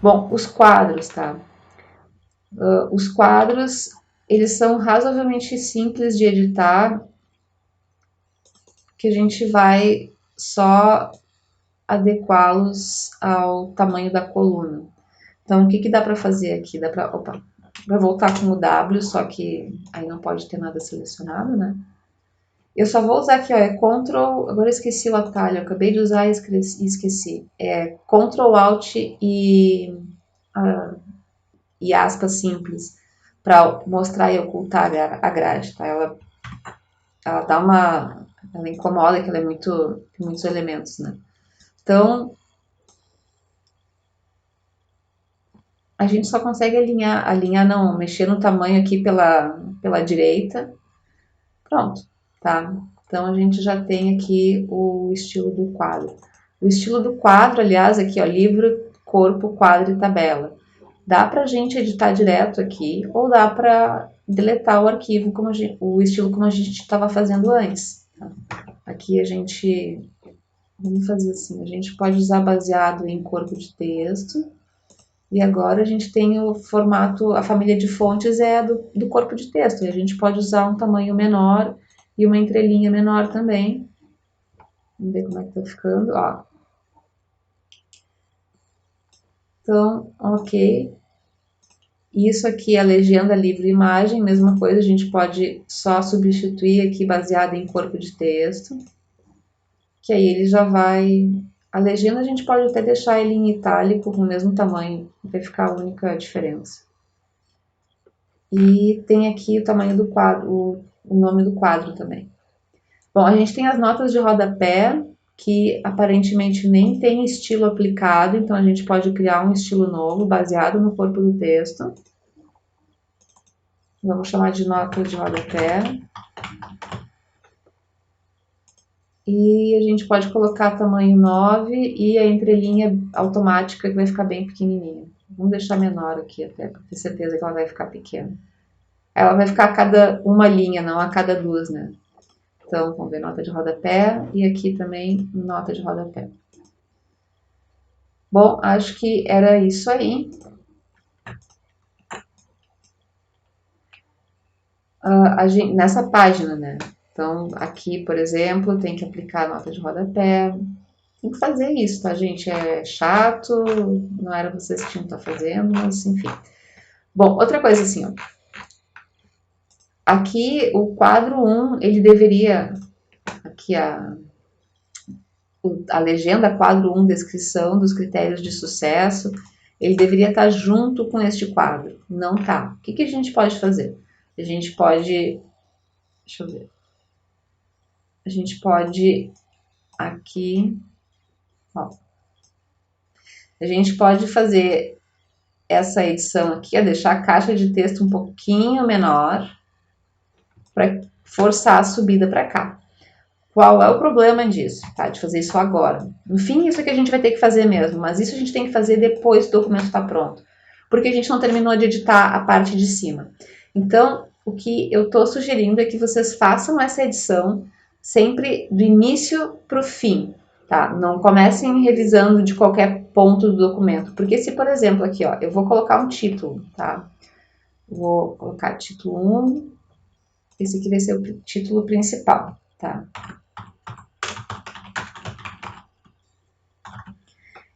Bom, os quadros, tá? Os quadros, eles são razoavelmente simples de editar, que a gente vai só adequá-los ao tamanho da coluna. Então, o que dá para fazer aqui? Dá para voltar com o W, só que aí não pode ter nada selecionado, né? Eu só vou usar aqui, ó, é Ctrl, agora eu esqueci o atalho, eu acabei de usar e esqueci. É Ctrl Alt e aspas simples para mostrar e ocultar a grade, tá? Ela dá uma, ela incomoda que ela é tem muitos elementos, né? Então, a gente só consegue alinhar não, mexer no tamanho aqui pela direita. Pronto, tá? Então a gente já tem aqui o estilo do quadro. O estilo do quadro, aliás, aqui ó, livro, corpo, quadro e tabela. Dá pra gente editar direto aqui ou dá pra deletar o arquivo, o estilo como a gente estava fazendo antes. Tá? Aqui a gente, vamos fazer assim, a gente pode usar baseado em corpo de texto. E agora a gente tem o formato, a família de fontes é do corpo de texto. E a gente pode usar um tamanho menor e uma entrelinha menor também. Vamos ver como é que tá ficando, ó. Então, ok. Isso aqui é a legenda livre imagem, mesma coisa, a gente pode só substituir aqui baseado em corpo de texto. Que aí ele já vai... A legenda a gente pode até deixar ele em itálico com o mesmo tamanho, vai ficar a única diferença. E tem aqui o tamanho do quadro, o nome do quadro também. Bom, a gente tem as notas de rodapé, que aparentemente nem tem estilo aplicado, então a gente pode criar um estilo novo baseado no corpo do texto. Vamos chamar de nota de rodapé. E a gente pode colocar tamanho 9 e a entrelinha automática que vai ficar bem pequenininha. Vamos deixar menor aqui até, para ter certeza que ela vai ficar pequena. Ela vai ficar a cada uma linha, não a cada duas, né? Então, vamos ver nota de rodapé e aqui também nota de rodapé. Bom, acho que era isso aí. Nessa página, né? Então, aqui, por exemplo, tem que aplicar a nota de rodapé. Tem que fazer isso, tá, gente? É chato, não era vocês que tinham que estar fazendo, mas enfim. Bom, outra coisa assim, ó. Aqui, o quadro 1, ele deveria... Aqui a legenda quadro 1, descrição dos critérios de sucesso, ele deveria estar junto com este quadro. Não tá. O que a gente pode fazer? A gente pode... Deixa eu ver. A gente pode aqui... Ó, a gente pode fazer essa edição aqui, deixar a caixa de texto um pouquinho menor para forçar a subida para cá. Qual é o problema disso? Tá? De fazer isso agora. No fim, isso é que a gente vai ter que fazer mesmo, mas isso a gente tem que fazer depois que o documento está pronto, porque a gente não terminou de editar a parte de cima. Então, o que eu estou sugerindo é que vocês façam essa edição sempre do início para o fim, tá? Não comecem revisando de qualquer ponto do documento, porque se, por exemplo, aqui, ó, eu vou colocar um título, tá? Vou colocar título 1, esse aqui vai ser o título principal, tá?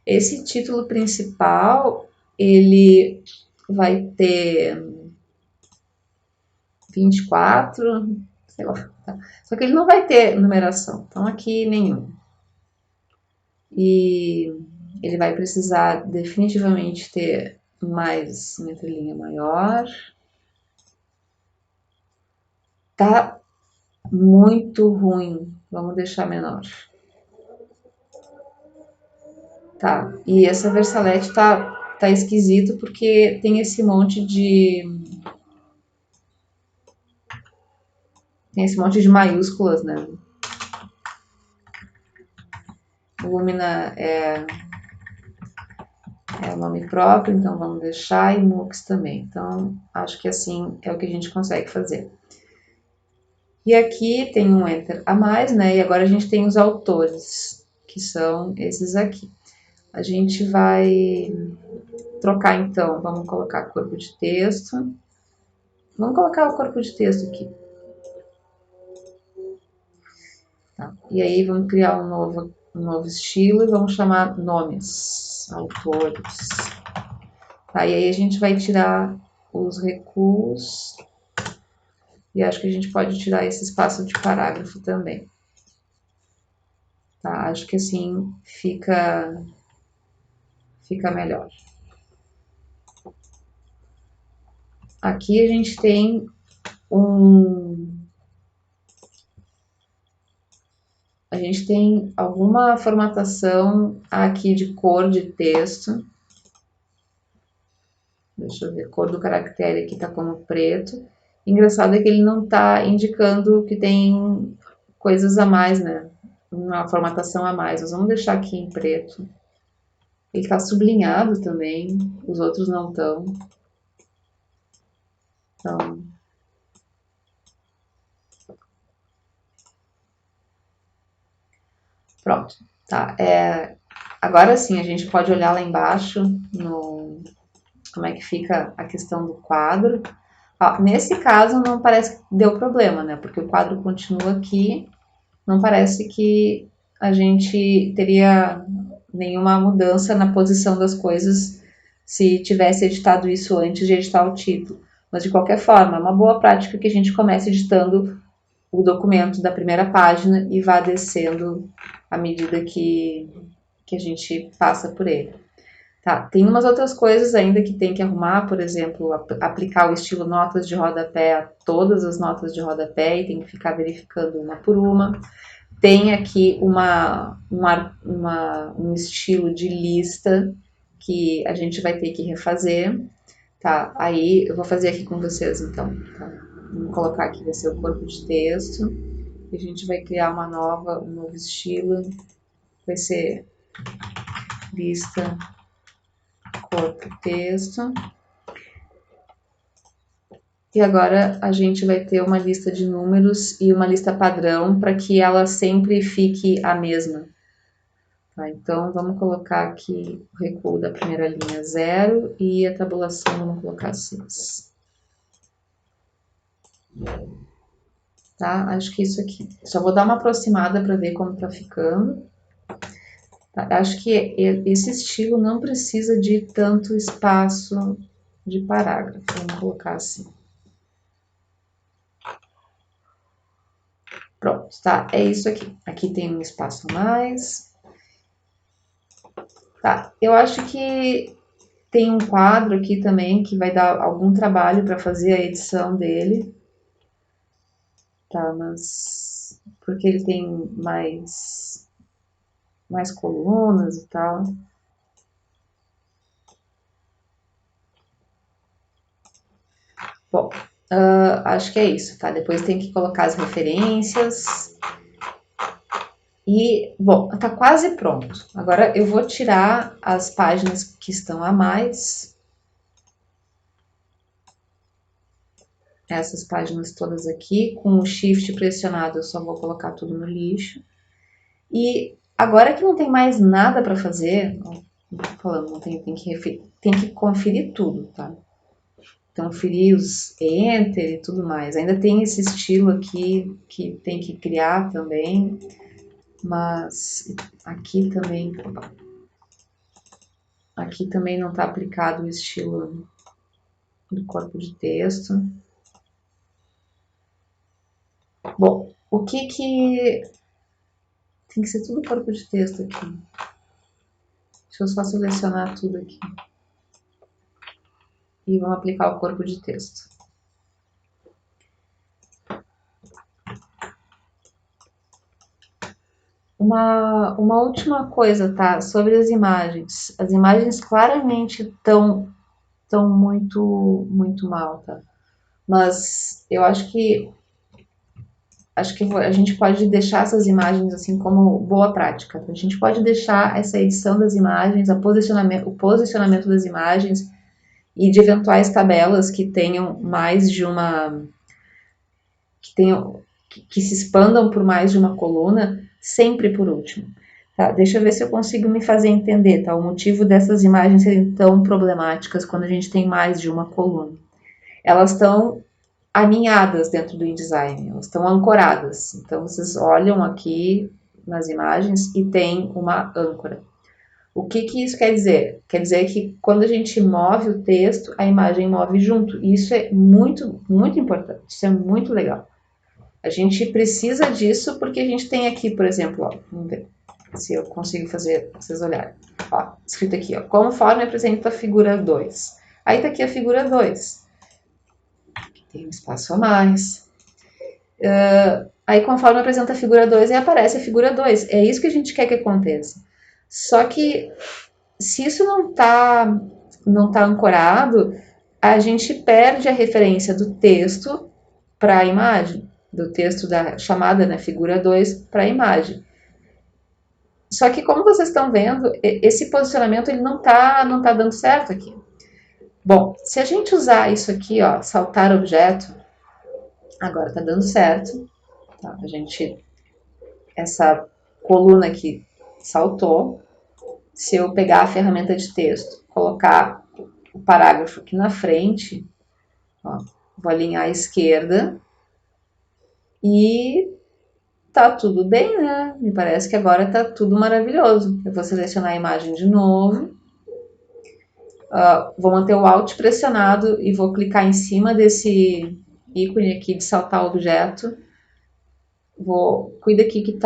Esse título principal, ele vai ter 24, sei lá, tá? Só que ele não vai ter numeração, então aqui nenhum. E ele vai precisar definitivamente ter mais uma entrelinha maior. Tá muito ruim, vamos deixar menor. Tá, e essa versalete tá esquisito porque tem esse monte de... Tem esse monte de maiúsculas, né? Lumina é o nome próprio, então vamos deixar, e Mux também. Então, acho que assim é o que a gente consegue fazer. E aqui tem um Enter a mais, né? E agora a gente tem os autores, que são esses aqui. A gente vai trocar então, vamos colocar corpo de texto. Vamos colocar o corpo de texto aqui. Tá? E aí vamos criar um novo estilo e vamos chamar nomes, autores. Tá? E aí a gente vai tirar os recuos e acho que a gente pode tirar esse espaço de parágrafo também. Tá? Acho que assim fica melhor. Aqui a gente tem alguma formatação aqui de cor de texto. Deixa eu ver, cor do caractere aqui tá como preto. Engraçado é que ele não tá indicando que tem coisas a mais, né? Uma formatação a mais. Nós vamos deixar aqui em preto. Ele tá sublinhado também, os outros não estão. Então, pronto. Tá, agora sim a gente pode olhar lá embaixo como é que fica a questão do quadro. Ó, nesse caso não parece que deu problema, né? Porque o quadro continua aqui, não parece que a gente teria nenhuma mudança na posição das coisas se tivesse editado isso antes de editar o título. Mas de qualquer forma, é uma boa prática que a gente comece editando o documento da primeira página e vá descendo à medida que a gente passa por ele. Tá, tem umas outras coisas ainda que tem que arrumar, por exemplo, aplicar o estilo notas de rodapé a todas as notas de rodapé e tem que ficar verificando uma por uma. Tem aqui um estilo de lista que a gente vai ter que refazer. Tá, aí eu vou fazer aqui com vocês então. Tá? Vamos colocar aqui, vai ser o corpo de texto. E a gente vai criar um novo estilo. Vai ser lista corpo texto. E agora a gente vai ter uma lista de números e uma lista padrão para que ela sempre fique a mesma. Tá, então vamos colocar aqui o recuo da primeira linha 0 e a tabulação vamos colocar 6. Tá, acho que isso aqui. Só vou dar uma aproximada para ver como tá ficando. Tá, acho que esse estilo não precisa de tanto espaço de parágrafo. Vamos colocar assim. Pronto, tá? É isso aqui. Aqui tem um espaço a mais. Tá, eu acho que tem um quadro aqui também que vai dar algum trabalho para fazer a edição dele. Tá, mas porque ele tem mais colunas e tal. Bom, acho que é isso, tá? Depois tem que colocar as referências. E, bom, tá quase pronto. Agora eu vou tirar as páginas que estão a mais. Essas páginas todas aqui, com o Shift pressionado, eu só vou colocar tudo no lixo. E agora que não tem mais nada para fazer, não tô falando, não tem que conferir tudo, tá? Então, conferir os Enter e tudo mais. Ainda tem esse estilo aqui que tem que criar também, mas aqui também não está aplicado o estilo do corpo de texto. Bom, o que tem que ser tudo corpo de texto aqui. Deixa eu só selecionar tudo aqui. E vamos aplicar o corpo de texto. Uma última coisa, tá? Sobre as imagens. As imagens claramente estão muito mal, tá? Mas eu acho que a gente pode deixar essas imagens assim como boa prática. A gente pode deixar essa edição das imagens, o posicionamento das imagens e de eventuais tabelas que tenham mais de uma... que se expandam por mais de uma coluna, sempre por último. Tá, deixa eu ver se eu consigo me fazer entender, tá? O motivo dessas imagens serem tão problemáticas quando a gente tem mais de uma coluna. Elas estão aninhadas dentro do InDesign, elas estão ancoradas. Então, vocês olham aqui nas imagens e tem uma âncora. O que isso quer dizer? Quer dizer que quando a gente move o texto, a imagem move junto. E isso é muito, muito importante, isso é muito legal. A gente precisa disso porque a gente tem aqui, por exemplo, ó, vamos ver se eu consigo fazer vocês olharem. Ó, escrito aqui, ó, conforme apresenta a figura 2. Aí tá aqui a figura 2. Tem um espaço a mais. Aí conforme apresenta a figura 2, aí aparece a figura 2. É isso que a gente quer que aconteça. Só que se isso não tá ancorado, a gente perde a referência do texto para a imagem, do texto da chamada, né, figura 2 para a imagem. Só que como vocês estão vendo, esse posicionamento ele não tá dando certo aqui. Bom, se a gente usar isso aqui, ó, saltar objeto, agora tá dando certo. Tá? Essa coluna aqui saltou. Se eu pegar a ferramenta de texto, colocar o parágrafo aqui na frente, ó, vou alinhar à esquerda e tá tudo bem, né? Me parece que agora tá tudo maravilhoso. Eu vou selecionar a imagem de novo. Vou manter o Alt pressionado e vou clicar em cima desse ícone aqui de saltar objeto. Cuida aqui que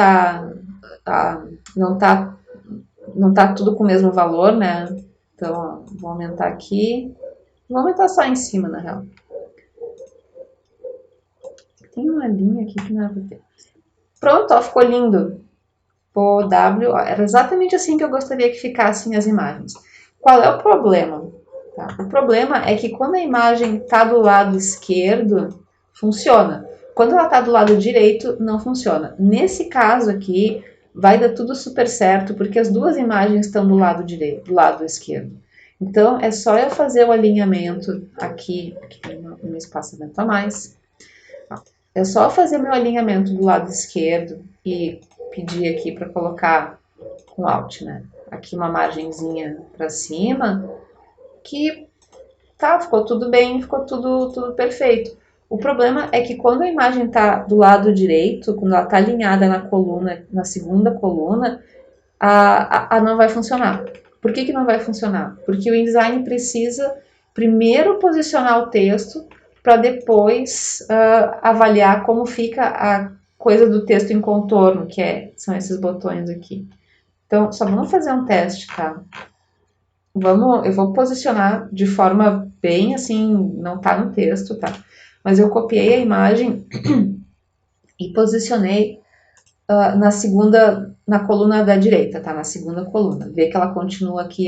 não tá tudo com o mesmo valor, né? Então, ó, vou aumentar aqui. Vou aumentar só em cima, na real. Tem uma linha aqui que não é pra ter. Pronto, ó, ficou lindo. O W, ó, era exatamente assim que eu gostaria que ficassem as imagens. Qual é o problema? Tá? O problema é que quando a imagem está do lado esquerdo, funciona. Quando ela está do lado direito, não funciona. Nesse caso aqui, vai dar tudo super certo, porque as duas imagens estão do lado direito, do lado esquerdo. Então, é só eu fazer o alinhamento aqui tem um espaçamento a mais. É só fazer meu alinhamento do lado esquerdo e pedir aqui para colocar com Alt, né? Aqui uma margenzinha para cima, que tá, ficou tudo bem, ficou tudo perfeito. O problema é que quando a imagem está do lado direito, quando ela está alinhada na coluna, na segunda coluna, não vai funcionar. Por que não vai funcionar? Porque o InDesign precisa primeiro posicionar o texto para depois avaliar como fica a coisa do texto em contorno, são esses botões aqui. Então, só vamos fazer um teste, tá? Eu vou posicionar de forma bem assim, não tá no texto, tá? Mas eu copiei a imagem e posicionei na coluna da direita, tá? Na segunda coluna. Vê que ela continua aqui,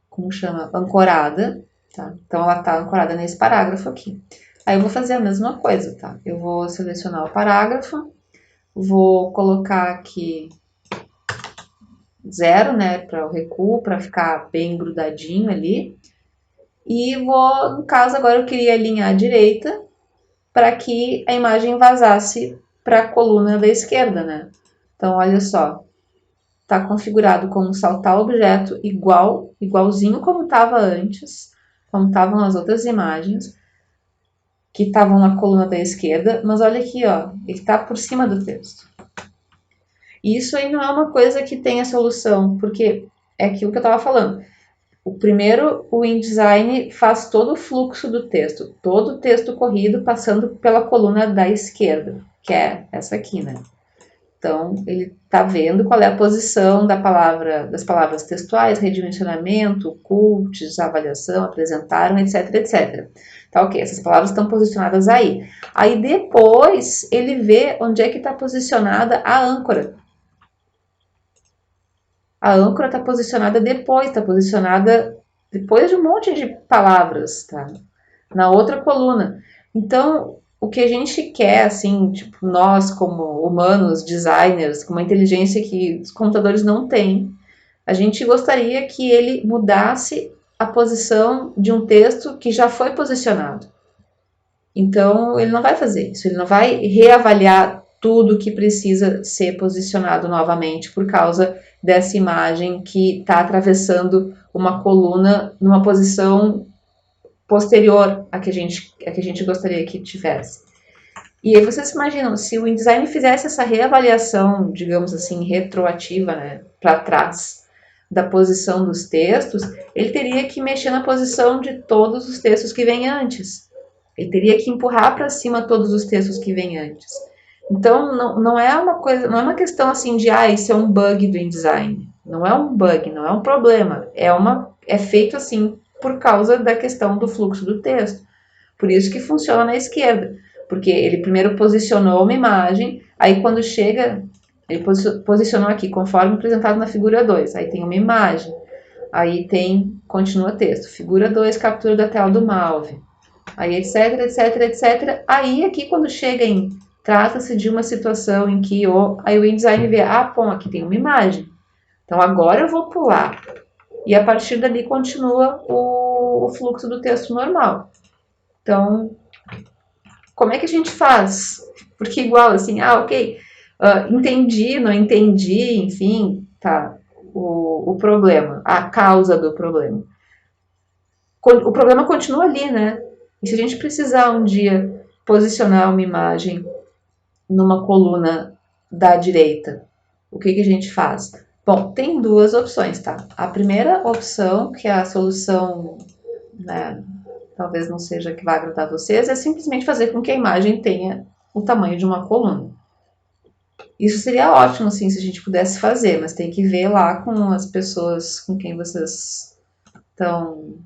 como chama? Ancorada, tá? Então, ela tá ancorada nesse parágrafo aqui. Aí eu vou fazer a mesma coisa, tá? Eu vou selecionar o parágrafo, vou colocar aqui 0, né, para o recuo, para ficar bem grudadinho ali. E no caso, agora eu queria alinhar à direita para que a imagem vazasse para a coluna da esquerda, né? Então, olha só, está configurado como saltar objeto igualzinho como estava antes, como estavam as outras imagens, que estavam na coluna da esquerda, mas olha aqui, ó, ele está por cima do texto. E isso aí não é uma coisa que tenha solução, porque é aquilo que eu estava falando. O InDesign faz todo o fluxo do texto, todo o texto corrido passando pela coluna da esquerda, que é essa aqui, né? Então, ele está vendo qual é a posição das palavras textuais, redimensionamento, cults, avaliação, apresentaram, etc, etc. Tá ok, essas palavras estão posicionadas aí. Aí depois, ele vê onde é que está posicionada a âncora. A âncora está posicionada depois de um monte de palavras, tá? Na outra coluna. Então, o que a gente quer, assim, tipo, nós como humanos, designers, com uma inteligência que os computadores não têm, a gente gostaria que ele mudasse a posição de um texto que já foi posicionado. Então, ele não vai fazer isso, ele não vai reavaliar tudo que precisa ser posicionado novamente por causa dessa imagem que está atravessando uma coluna numa posição posterior à que a gente gostaria que tivesse. E aí vocês imaginam, se o InDesign fizesse essa reavaliação, digamos assim, retroativa, né, para trás da posição dos textos, ele teria que mexer na posição de todos os textos que vêm antes. Ele teria que empurrar para cima todos os textos que vêm antes. Então, não é uma coisa, não é uma questão assim de, isso é um bug do InDesign. Não é um bug, não é um problema. É feito assim por causa da questão do fluxo do texto. Por isso que funciona na esquerda. Porque ele primeiro posicionou uma imagem, aí quando chega, ele posicionou aqui, conforme apresentado na figura 2. Aí tem uma imagem, aí continua texto. Figura 2, captura da tela do Malve. Aí etc, etc, etc. Aí aqui quando chega em trata-se de uma situação em que aí o InDesign vê, bom, aqui tem uma imagem. Então agora eu vou pular. E a partir dali continua o fluxo do texto normal. Então, como é que a gente faz? Porque igual assim, ok, entendi, não entendi, enfim, tá, o problema, a causa do problema. O problema continua ali, né? E se a gente precisar um dia posicionar uma imagem numa coluna da direita, o que a gente faz? Bom, tem duas opções, tá? A primeira opção, que é a solução, né, talvez não seja que vai agradar vocês, é simplesmente fazer com que a imagem tenha o tamanho de uma coluna. Isso seria ótimo, sim, se a gente pudesse fazer, mas tem que ver lá com as pessoas com quem vocês estão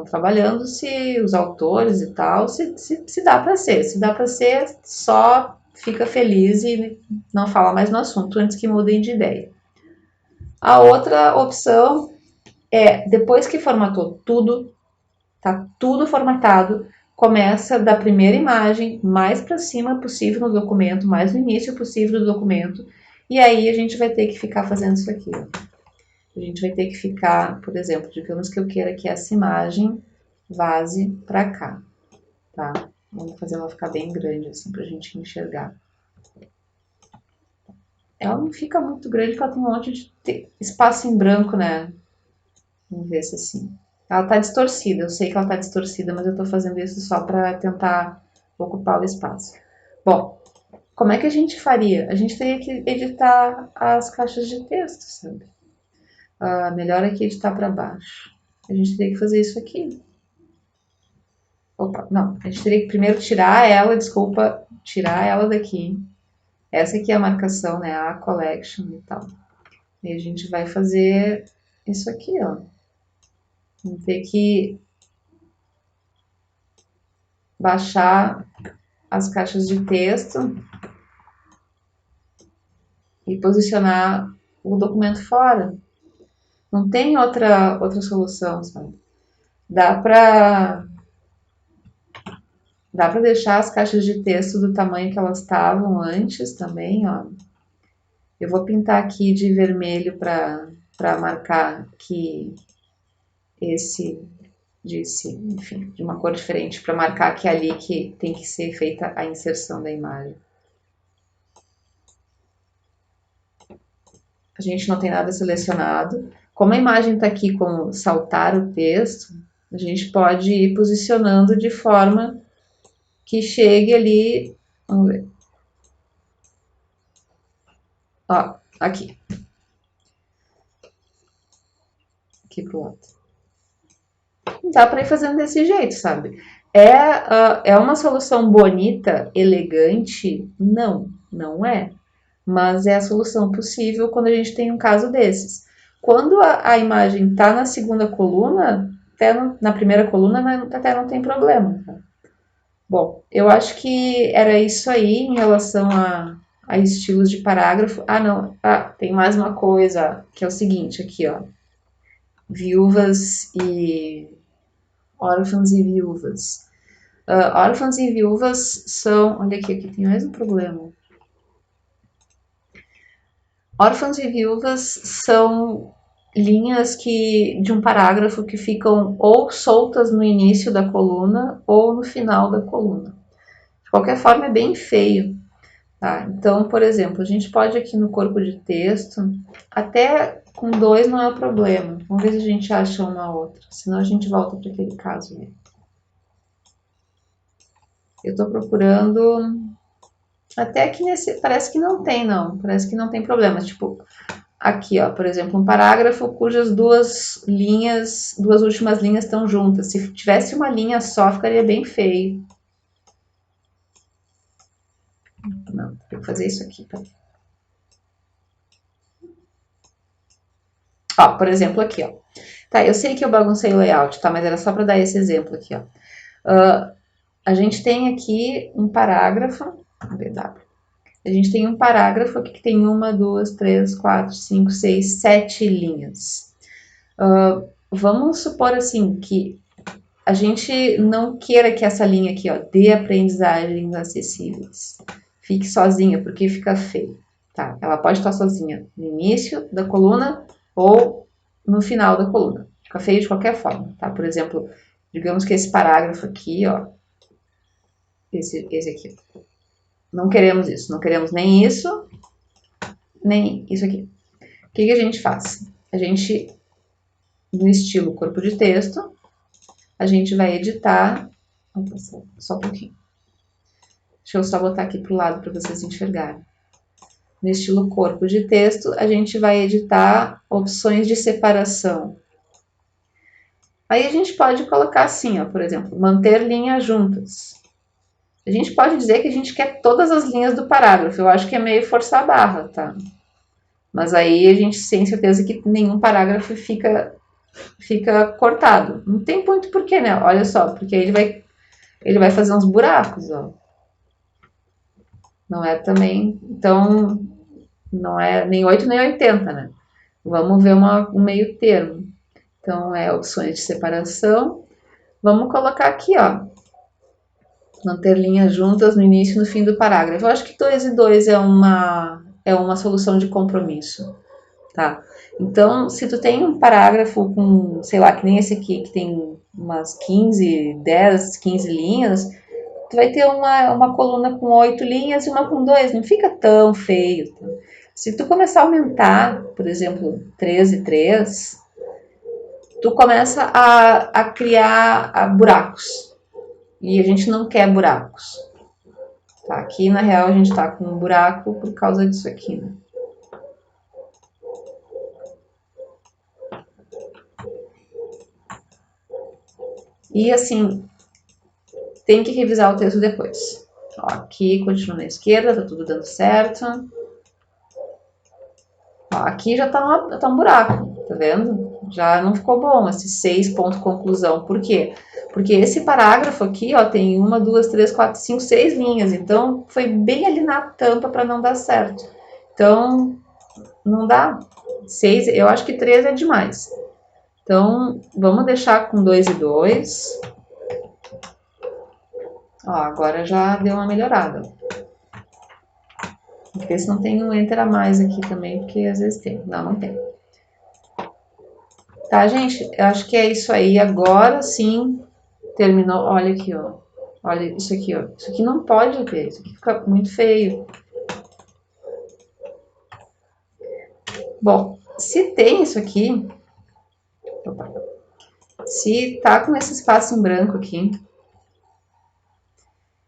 trabalhando, se os autores e tal, se dá para ser. Se dá para ser, só fica feliz e não fala mais no assunto antes que mudem de ideia. A outra opção é, depois que formatou tudo, tá tudo formatado, começa da primeira imagem mais para cima possível no documento, mais no início possível do documento, e aí a gente vai ter que ficar fazendo isso aqui. A gente vai ter que ficar, por exemplo, digamos que eu queira que essa imagem vaze para cá, tá? Vamos fazer ela ficar bem grande assim pra gente enxergar. Ela não fica muito grande porque ela tem um monte de espaço em branco, né? Vamos ver se assim. Ela tá distorcida, eu sei que ela tá distorcida, mas eu tô fazendo isso só para tentar ocupar o espaço. Bom, como é que a gente faria? A gente teria que editar as caixas de texto, sabe? Melhor aqui editar para baixo. A gente teria que fazer isso aqui. Opa, não. A gente teria que primeiro tirar ela daqui. Essa aqui é a marcação, né? A collection e tal. E a gente vai fazer isso aqui, ó. Vamos ter que baixar as caixas de texto e posicionar o documento fora. Não tem outra solução, sabe? Dá para deixar as caixas de texto do tamanho que elas estavam antes também, ó. Eu vou pintar aqui de vermelho para marcar que enfim, de uma cor diferente, para marcar que é ali que tem que ser feita a inserção da imagem. A gente não tem nada selecionado. Como a imagem está aqui com saltar o texto, a gente pode ir posicionando de forma que chegue ali, vamos ver. Ó, aqui. Aqui pro lado. Dá para ir fazendo desse jeito, sabe? É uma solução bonita, elegante? Não é. Mas é a solução possível quando a gente tem um caso desses. Quando a imagem está na segunda coluna, até na primeira coluna até não tem problema. Tá? Bom, eu acho que era isso aí em relação a estilos de parágrafo. Não. Tem mais uma coisa, que é o seguinte aqui, ó. Viúvas e órfãos e viúvas. Órfãos e viúvas são... Olha aqui tem mais um problema. Órfãos e viúvas são linhas de um parágrafo que ficam ou soltas no início da coluna ou no final da coluna. De qualquer forma, é bem feio, Tá? Então, por exemplo, a gente pode aqui no corpo de texto, até com 2 não é problema. Vamos ver se a gente acha uma outra, senão a gente volta para aquele caso ali. Eu estou procurando, até que nesse, parece que não tem não, parece que não tem problema. Tipo, aqui ó, por exemplo, um parágrafo cujas duas últimas linhas estão juntas. Se tivesse uma linha só, ficaria bem feio. Não, tem que fazer isso aqui. Ó, por exemplo, aqui, ó. Tá, eu sei que eu baguncei o layout, tá? Mas era só para dar esse exemplo aqui, ó. A gente tem aqui um parágrafo, BW. A gente tem um parágrafo aqui que tem 1, 2, 3, 4, 5, 6, 7 linhas. Vamos supor assim que a gente não queira que essa linha aqui, ó, de aprendizagens acessíveis, fique sozinha, porque fica feio. Tá? Ela pode estar sozinha no início da coluna ou no final da coluna. Fica feio de qualquer forma, tá? Por exemplo, digamos que esse parágrafo aqui, ó, esse aqui. Não queremos isso, não queremos nem isso, nem isso aqui. O que a gente faz? A gente, no estilo corpo de texto, a gente vai editar. Opa, só um pouquinho. Deixa eu só botar aqui pro lado para vocês enxergarem. No estilo corpo de texto, a gente vai editar opções de separação. Aí a gente pode colocar assim, ó, por exemplo, manter linhas juntas. A gente pode dizer que a gente quer todas as linhas do parágrafo. Eu acho que é meio forçar a barra, tá? Mas aí a gente tem certeza que nenhum parágrafo fica cortado. Não tem muito porquê, né? Olha só, porque aí ele vai fazer uns buracos, ó. Não é também, então, não é nem 8 nem 80, né? Vamos ver um meio termo. Então, opções de separação. Vamos colocar aqui, ó. Manter linhas juntas no início e no fim do parágrafo. Eu acho que 2 e 2 é uma solução de compromisso, tá? Então, se tu tem um parágrafo com, sei lá, que nem esse aqui, que tem umas 10, 15 linhas, tu vai ter uma coluna com 8 linhas e uma com 2, não fica tão feio. Tá? Se tu começar a aumentar, por exemplo, 3 e 3, tu começa a criar buracos. E a gente não quer buracos. Tá? Aqui, na real, a gente tá com um buraco por causa disso aqui, né? E assim, tem que revisar o texto depois. Ó, aqui continua na esquerda, tá tudo dando certo. Ó, aqui já tá um buraco, tá vendo? Já não ficou bom esse 6 ponto conclusão. Por quê? Porque esse parágrafo aqui, ó, tem 1, 2, 3, 4, 5, 6 linhas. Então, foi bem ali na tampa para não dar certo. Então, não dá. 6, eu acho que 3 é demais. Então, vamos deixar com 2 e 2. Ó, agora já deu uma melhorada. Vou ver se não tem um enter a mais aqui também, porque às vezes tem. Não tem. Tá, gente? Eu acho que é isso aí. Agora sim, terminou. Olha aqui, ó. Olha isso aqui, ó. Isso aqui não pode ver. Isso aqui fica muito feio. Bom, se tem isso aqui... Opa. Se tá com esse espaço em branco aqui,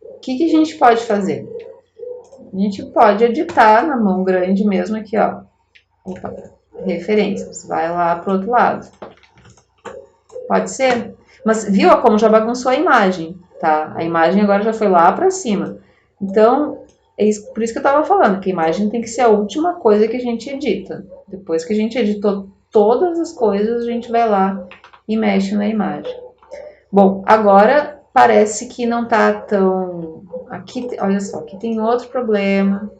o que a gente pode fazer? A gente pode editar na mão grande mesmo aqui, ó. Opa, referências. Vai lá pro outro lado. Pode ser? Mas viu como já bagunçou a imagem, tá? A imagem agora já foi lá para cima. Então, por isso que eu tava falando, que a imagem tem que ser a última coisa que a gente edita. Depois que a gente editou todas as coisas, a gente vai lá e mexe na imagem. Bom, agora parece que não tá tão... Aqui, olha só, aqui tem outro problema.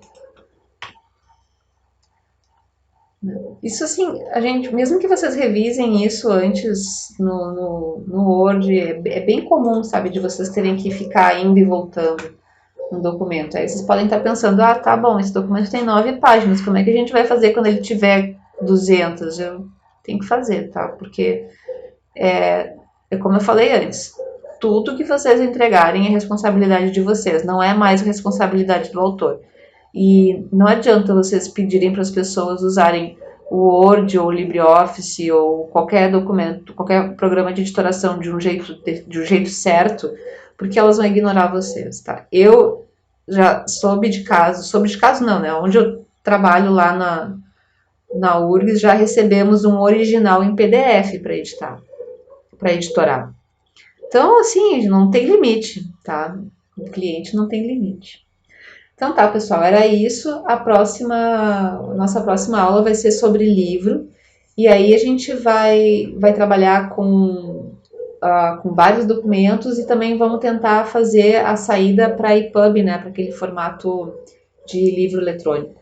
Isso assim, a gente, mesmo que vocês revisem isso antes no Word, é bem comum, sabe, de vocês terem que ficar indo e voltando no documento. Aí vocês podem estar pensando, ah, tá bom, esse documento tem 9 páginas, como é que a gente vai fazer quando ele tiver 200? Eu tenho que fazer, tá? Porque é como eu falei antes, tudo que vocês entregarem é responsabilidade de vocês, não é mais responsabilidade do autor. E não adianta vocês pedirem para as pessoas usarem o Word ou o LibreOffice ou qualquer documento, qualquer programa de editoração de um jeito certo, porque elas vão ignorar vocês, tá? Eu já soube de caso não, né? Onde eu trabalho lá na URGS, já recebemos um original em PDF para editar, para editorar. Então, assim, não tem limite, tá? O cliente não tem limite. Então tá, pessoal, era isso. Nossa próxima aula vai ser sobre livro. E aí a gente vai trabalhar com vários documentos e também vamos tentar fazer a saída para EPUB, né? Para aquele formato de livro eletrônico.